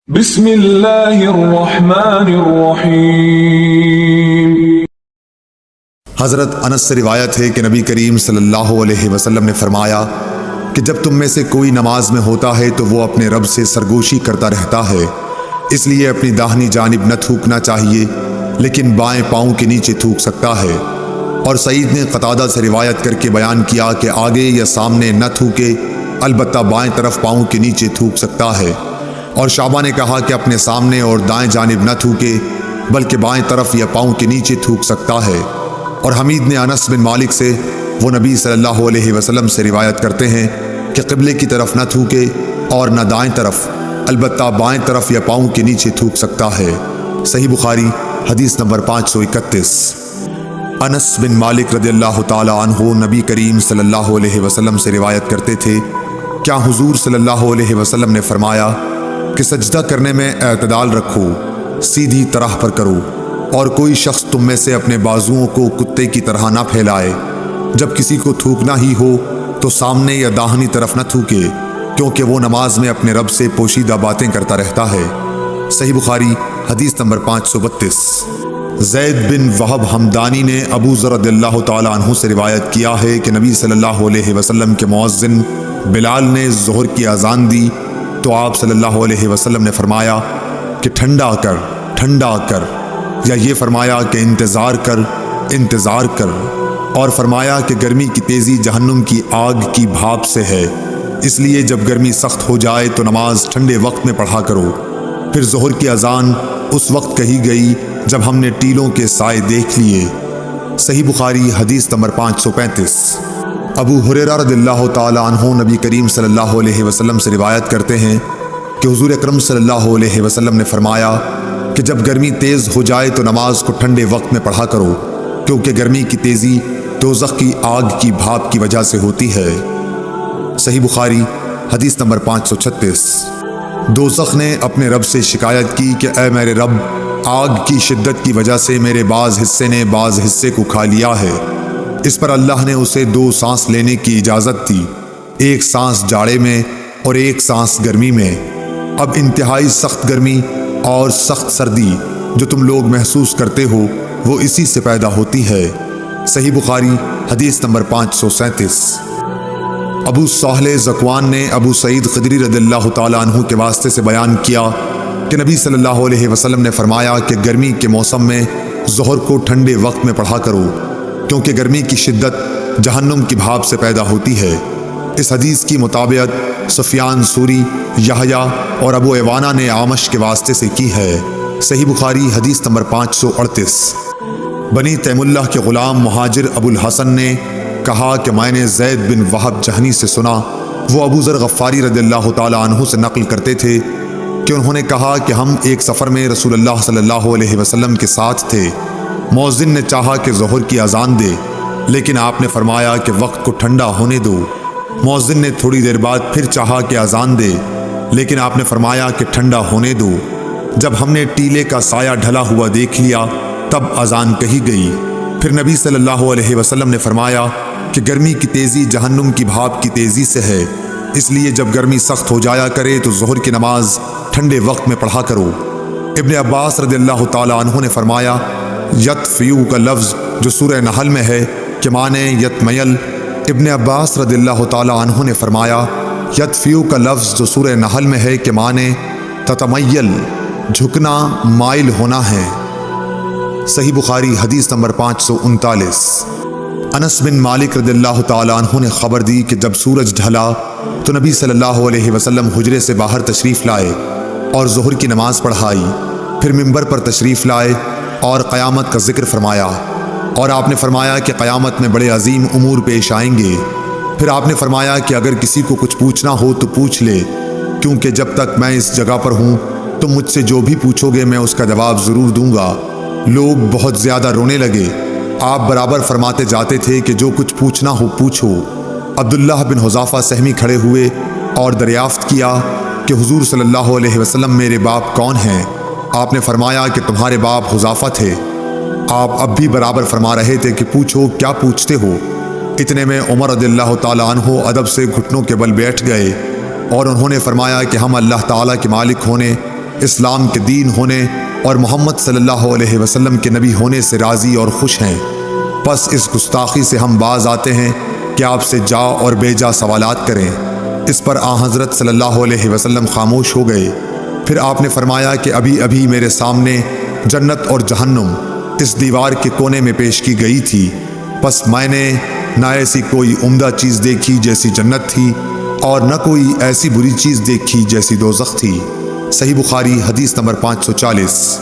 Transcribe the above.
بسم اللہ الرحمن الرحیم۔ حضرت انس سے روایت ہے کہ نبی کریم صلی اللہ علیہ وسلم نے فرمایا کہ جب تم میں سے کوئی نماز میں ہوتا ہے تو وہ اپنے رب سے سرگوشی کرتا رہتا ہے، اس لیے اپنی داہنی جانب نہ تھوکنا چاہیے لیکن بائیں پاؤں کے نیچے تھوک سکتا ہے۔ اور سعید نے قتادہ سے روایت کر کے بیان کیا کہ آگے یا سامنے نہ تھوکے، البتہ بائیں طرف پاؤں کے نیچے تھوک سکتا ہے۔ اور شعبہ نے کہا کہ اپنے سامنے اور دائیں جانب نہ تھوکے بلکہ بائیں طرف یا پاؤں کے نیچے تھوک سکتا ہے۔ اور حمید نے انس بن مالک سے، وہ نبی صلی اللہ علیہ وسلم سے روایت کرتے ہیں کہ قبلے کی طرف نہ تھوکے اور نہ دائیں طرف، البتہ بائیں طرف یا پاؤں کے نیچے تھوک سکتا ہے۔ صحیح بخاری حدیث نمبر 531۔ انس بن مالک رضی اللہ تعالی عنہ نبی کریم صلی اللہ علیہ وسلم سے روایت کرتے تھے، کیا حضور صلی اللہ علیہ وسلم نے فرمایا کہ سجدہ کرنے میں اعتدال رکھو، سیدھی طرح پر کرو، اور کوئی شخص تم میں سے اپنے بازوؤں کو کتے کی طرح نہ پھیلائے۔ جب کسی کو تھوکنا ہی ہو تو سامنے یا داہنی طرف نہ تھوکے، کیونکہ وہ نماز میں اپنے رب سے پوشیدہ باتیں کرتا رہتا ہے۔ صحیح بخاری حدیث نمبر 532۔ زید بن وہب حمدانی نے ابو ذر رضی اللہ تعالی عنہ سے روایت کیا ہے کہ نبی صلی اللہ علیہ وسلم کے مؤذن بلال نے ظہر کی اذان دی تو آپ صلی اللہ علیہ وسلم نے فرمایا کہ ٹھنڈا کر، یا یہ فرمایا کہ انتظار کر، اور فرمایا کہ گرمی کی تیزی جہنم کی آگ کی بھاپ سے ہے، اس لیے جب گرمی سخت ہو جائے تو نماز ٹھنڈے وقت میں پڑھا کرو۔ پھر ظہر کی اذان اس وقت کہی گئی جب ہم نے ٹیلوں کے سائے دیکھ لیے۔ صحیح بخاری حدیث نمبر 535۔ ابو ہریرہ رضی اللہ تعالی عنہ نبی کریم صلی اللہ علیہ وسلم سے روایت کرتے ہیں کہ حضور اکرم صلی اللہ علیہ وسلم نے فرمایا کہ جب گرمی تیز ہو جائے تو نماز کو ٹھنڈے وقت میں پڑھا کرو، کیونکہ گرمی کی تیزی دوزخ کی آگ کی بھاپ کی وجہ سے ہوتی ہے۔ صحیح بخاری حدیث نمبر 536۔ دوزخ نے اپنے رب سے شکایت کی کہ اے میرے رب، آگ کی شدت کی وجہ سے میرے بعض حصے نے بعض حصے کو کھا لیا ہے۔ اس پر اللہ نے اسے 2 سانس لینے کی اجازت دی، ایک سانس جاڑے میں اور ایک سانس گرمی میں۔ اب انتہائی سخت گرمی اور سخت سردی جو تم لوگ محسوس کرتے ہو وہ اسی سے پیدا ہوتی ہے۔ صحیح بخاری حدیث نمبر 537۔ ابو صالح ذکوان نے ابو سعید خدری رضی اللہ تعالی عنہ کے واسطے سے بیان کیا کہ نبی صلی اللہ علیہ وسلم نے فرمایا کہ گرمی کے موسم میں ظہر کو ٹھنڈے وقت میں پڑھا کرو، کیونکہ گرمی کی شدت جہنم کی بھاپ سے پیدا ہوتی ہے۔ اس حدیث کی مطابقت سفیان ثوری، یحییٰ اور ابو عوانہ نے اعمش کے واسطے سے کی ہے۔ صحیح بخاری حدیث نمبر 538۔ بنی تیم اللہ کے غلام مہاجر ابو الحسن نے کہا کہ میں نے زید بن وہب جہنی سے سنا، وہ ابو ذر غفاری رضی اللہ تعالی عنہ سے نقل کرتے تھے کہ انہوں نے کہا کہ ہم ایک سفر میں رسول اللہ صلی اللہ علیہ وسلم کے ساتھ تھے۔ مؤذن نے چاہا کہ ظہر کی اذان دے، لیکن آپ نے فرمایا کہ وقت کو ٹھنڈا ہونے دو۔ مؤذن نے تھوڑی دیر بعد پھر چاہا کہ اذان دے، لیکن آپ نے فرمایا کہ ٹھنڈا ہونے دو۔ جب ہم نے ٹیلے کا سایہ ڈھلا ہوا دیکھ لیا تب اذان کہی گئی۔ پھر نبی صلی اللہ علیہ وسلم نے فرمایا کہ گرمی کی تیزی جہنم کی بھاپ کی تیزی سے ہے، اس لیے جب گرمی سخت ہو جایا کرے تو ظہر کی نماز ٹھنڈے وقت میں پڑھا کرو۔ ابن عباس رضی اللہ تعالی عنہ نے فرمایا یطفیو کا لفظ جو سورہ نحل میں ہے کہ معنی یتمیل۔ ابن عباس رضی اللہ تعالی عنہ نے فرمایا یطفیو کا لفظ جو سورہ نحل میں ہے کہ معنی تتمیل، جھکنا، مائل ہونا ہے۔ صحیح بخاری حدیث نمبر 539۔ انس بن مالک رضی اللہ تعالی عنہ نے خبر دی کہ جب سورج ڈھلا تو نبی صلی اللہ علیہ وسلم حجرے سے باہر تشریف لائے اور ظہر کی نماز پڑھائی، پھر منبر پر تشریف لائے اور قیامت کا ذکر فرمایا، اور آپ نے فرمایا کہ قیامت میں بڑے عظیم امور پیش آئیں گے۔ پھر آپ نے فرمایا کہ اگر کسی کو کچھ پوچھنا ہو تو پوچھ لے، کیونکہ جب تک میں اس جگہ پر ہوں تم مجھ سے جو بھی پوچھو گے میں اس کا جواب ضرور دوں گا۔ لوگ بہت زیادہ رونے لگے، آپ برابر فرماتے جاتے تھے کہ جو کچھ پوچھنا ہو پوچھو۔ عبداللہ بن حذافہ سہمی کھڑے ہوئے اور دریافت کیا کہ حضور صلی اللہ علیہ وسلم میرے باپ کون ہیں؟ آپ نے فرمایا کہ تمہارے باپ حذافہ تھے۔ آپ اب بھی برابر فرما رہے تھے کہ پوچھو، کیا پوچھتے ہو؟ اتنے میں عمر رضی اللہ تعالی عنہ ادب سے گھٹنوں کے بل بیٹھ گئے اور انہوں نے فرمایا کہ ہم اللہ تعالیٰ کے مالک ہونے اسلام کے دین ہونے اور محمد صلی اللہ علیہ وسلم کے نبی ہونے سے راضی اور خوش ہیں۔ پس اس گستاخی سے ہم باز آتے ہیں کہ آپ سے جا اور بے جا سوالات کریں۔ اس پر آن حضرت صلی اللہ علیہ وسلم خاموش ہو گئے۔ پھر آپ نے فرمایا کہ ابھی ابھی میرے سامنے جنت اور جہنم اس دیوار کے کونے میں پیش کی گئی تھی، پس میں نے نہ ایسی کوئی عمدہ چیز دیکھی جیسی جنت تھی اور نہ کوئی ایسی بری چیز دیکھی جیسی دوزخ تھی۔ صحیح بخاری حدیث نمبر 540۔